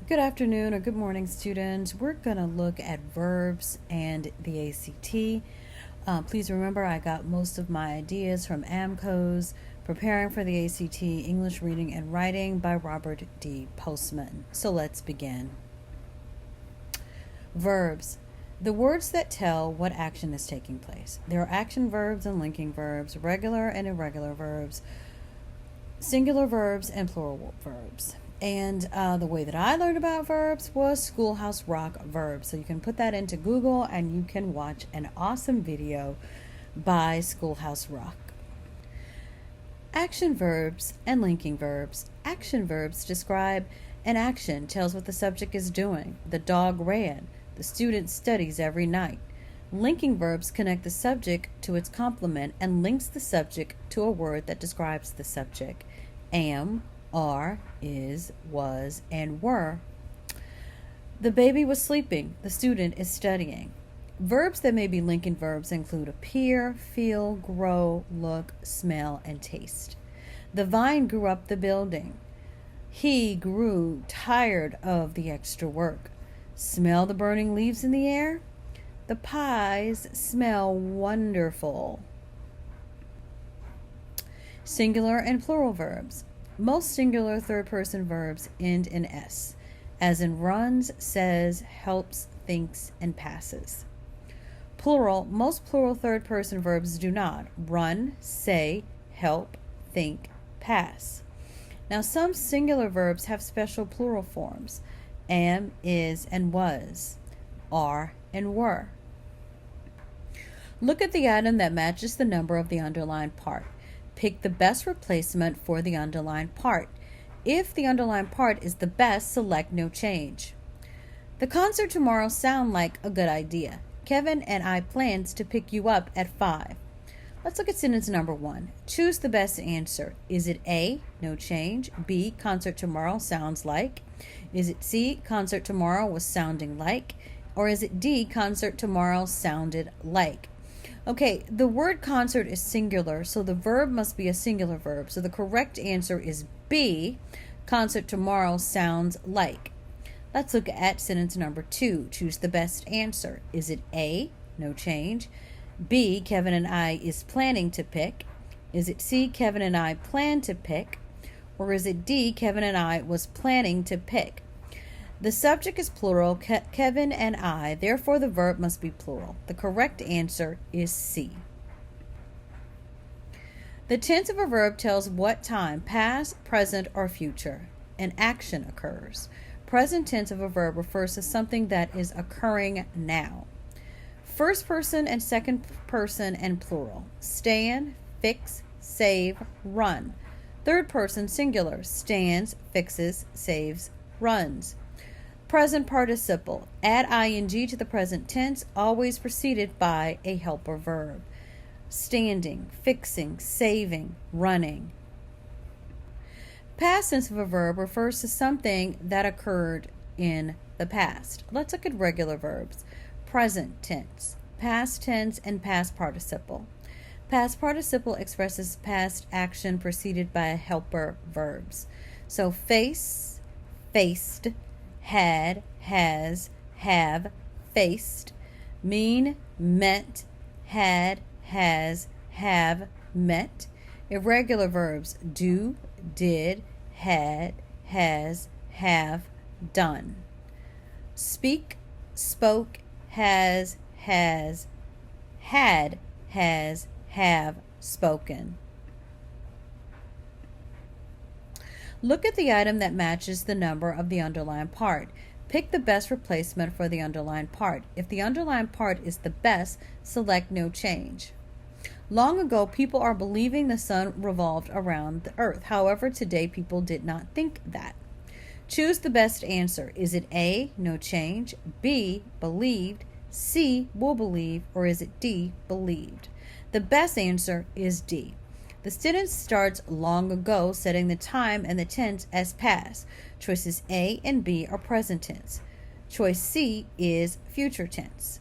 Good afternoon or good morning, students. We're going to look at verbs and the ACT. Please remember, I got most of my ideas from AMCO's Preparing for the ACT English Reading and Writing by Robert D. Postman. So let's begin. Verbs. The words that tell what action is taking place. There are action verbs and linking verbs, regular and irregular verbs, singular verbs, and plural verbs. And the way that I learned about verbs was Schoolhouse Rock Verbs. So you can put that into Google and you can watch an awesome video by Schoolhouse Rock. Action verbs and linking verbs. Action verbs describe an action, tells what the subject is doing. The dog ran. The student studies every night. Linking verbs connect the subject to its complement and links the subject to a word that describes the subject. Am, are, is, was, and were. The baby was sleeping. The student is studying. Verbs that may be linking verbs include appear, feel, grow, look, smell, and taste. The vine grew up the building. He grew tired of the extra work. Smell the burning leaves in the air? The pies smell wonderful. Singular and plural verbs. Most singular third-person verbs end in S, as in runs, says, helps, thinks, and passes. Plural, most plural third-person verbs do not. Run, say, help, think, pass. Now, some singular verbs have special plural forms. Am, is, and was. Are, and were. Look at the item that matches the number of the underlined part. Pick the best replacement for the underlined part. If the underlined part is the best, select no change. The concert tomorrow sounds like a good idea. Kevin and I plans to pick you up at 5. Let's look at sentence number 1. Choose the best answer. Is it A, no change? B, concert tomorrow sounds like? Is it C, concert tomorrow was sounding like? Or is it D, concert tomorrow sounded like? Okay, the word concert is singular, so the verb must be a singular verb. So the correct answer is B, concert tomorrow sounds like. Let's look at sentence number 2. Choose the best answer. Is it A, no change? B, Kevin and I is planning to pick? Is it C, Kevin and I plan to pick? Or is it D, Kevin and I was planning to pick? The subject is plural, Kevin and I, therefore the verb must be plural. The correct answer is C. The tense of a verb tells what time, past, present, or future, an action occurs. Present tense of a verb refers to something that is occurring now. First person and second person and plural. Stand, fix, save, run. Third person singular. Stands, fixes, saves, runs. Present participle. Add ing to the present tense, always preceded by a helper verb. Standing, fixing, saving, running. Past tense of a verb refers to something that occurred in the past. Let's look at regular verbs. Present tense, past tense, and past participle. Past participle expresses past action preceded by helper verbs. So face, faced, had, has, have, faced. Mean, met, had, has, have, met. Irregular verbs do, did, had, has, have, done. Speak, spoke, has, had, has, have, spoken. Look at the item that matches the number of the underlined part. Pick the best replacement for the underlined part. If the underlined part is the best, select no change. Long ago, people are believing the sun revolved around the earth. However, today people did not think that. Choose the best answer. Is it A, no change, B, believed, C, will believe, or is it D, believed? The best answer is D. The sentence starts long ago, setting the time and the tense as past. Choices A and B are present tense. Choice C is future tense.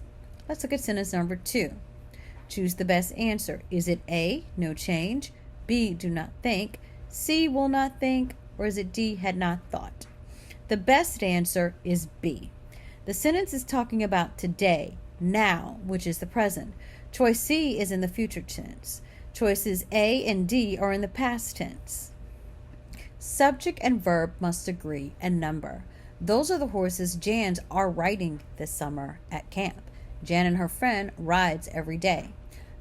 Let's look at sentence number 2. Choose the best answer. Is it A, no change, B, do not think, C, will not think, or is it D, had not thought? The best answer is B. The sentence is talking about today, now, which is the present. Choice C is in the future tense. Choices A and D are in the past tense. Subject and verb must agree and number. Those are the horses Jan are riding this summer at camp. Jan and her friend rides every day.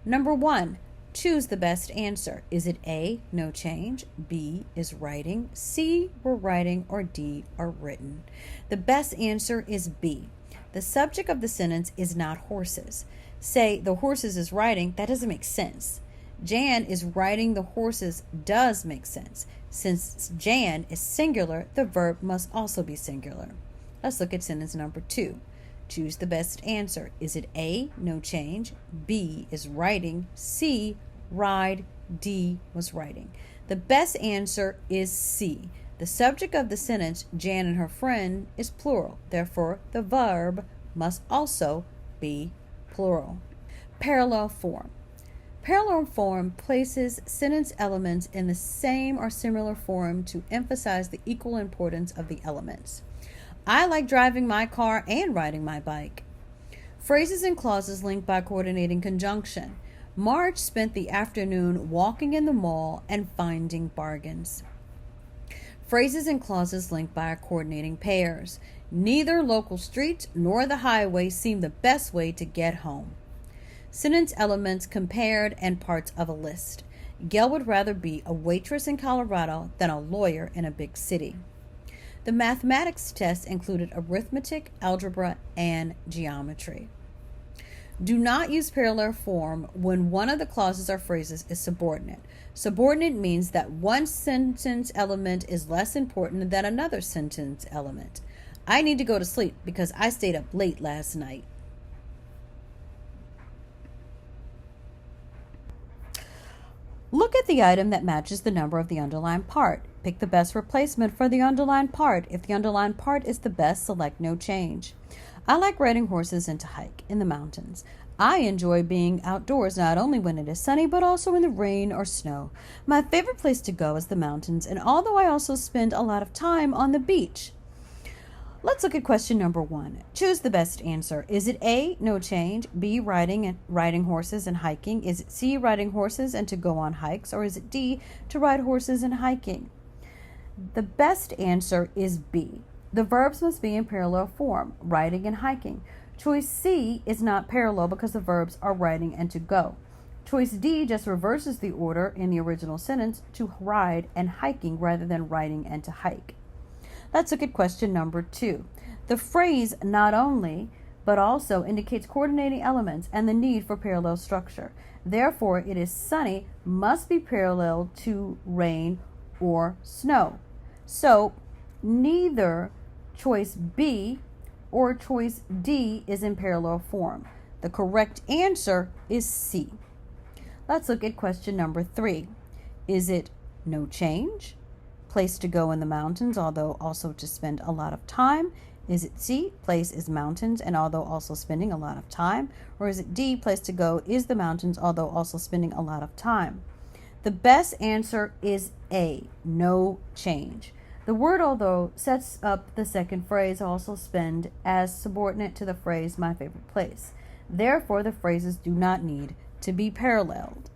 Number 1, choose the best answer. Is it A, no change, B is writing, C, we're writing, or D, are written? The best answer is B. The subject of the sentence is not horses. Say the horses is riding, that doesn't make sense. Jan is riding the horses does make sense. Since Jan is singular, the verb must also be singular. Let's look at sentence number 2. Choose the best answer. Is it A, no change, B is writing, C, ride, D was writing? The best answer is C. The subject of the sentence, Jan and her friend, is plural. Therefore, the verb must also be plural. Parallel form. Parallel form places sentence elements in the same or similar form to emphasize the equal importance of the elements. I like driving my car and riding my bike. Phrases and clauses linked by coordinating conjunction. Marge spent the afternoon walking in the mall and finding bargains. Phrases and clauses linked by coordinating pairs. Neither local streets nor the highway seem the best way to get home. Sentence elements compared and parts of a list. Gail would rather be a waitress in Colorado than a lawyer in a big city. The mathematics test included arithmetic, algebra, and geometry. Do not use parallel form when one of the clauses or phrases is subordinate. Subordinate means that one sentence element is less important than another sentence element. I need to go to sleep because I stayed up late last night. Look at the item that matches the number of the underlined part. Pick the best replacement for the underlined part. If the underlined part is the best, select no change. I like riding horses and to hike in the mountains. I enjoy being outdoors not only when it is sunny but also in the rain or snow. My favorite place to go is the mountains, and although I also spend a lot of time on the beach. Let's look at question number 1. Choose the best answer. Is it A, no change, B, riding horses and hiking? Is it C, riding horses and to go on hikes? Or is it D, to ride horses and hiking? The best answer is B. The verbs must be in parallel form, riding and hiking. Choice C is not parallel because the verbs are riding and to go. Choice D just reverses the order in the original sentence to ride and hiking rather than riding and to hike. Let's look at question number 2. The phrase not only but also indicates coordinating elements and the need for parallel structure. Therefore, it is sunny must be parallel to rain or snow. So, neither choice B or choice D is in parallel form. The correct answer is C. Let's look at question number 3. Is it no change? Place to go in the mountains, although also to spend a lot of time? Is it C, place is mountains and although also spending a lot of time? Or is it D, place to go is the mountains, although also spending a lot of time? The best answer is A, no change. The word although sets up the second phrase, also spend, as subordinate to the phrase my favorite place. Therefore, the phrases do not need to be paralleled.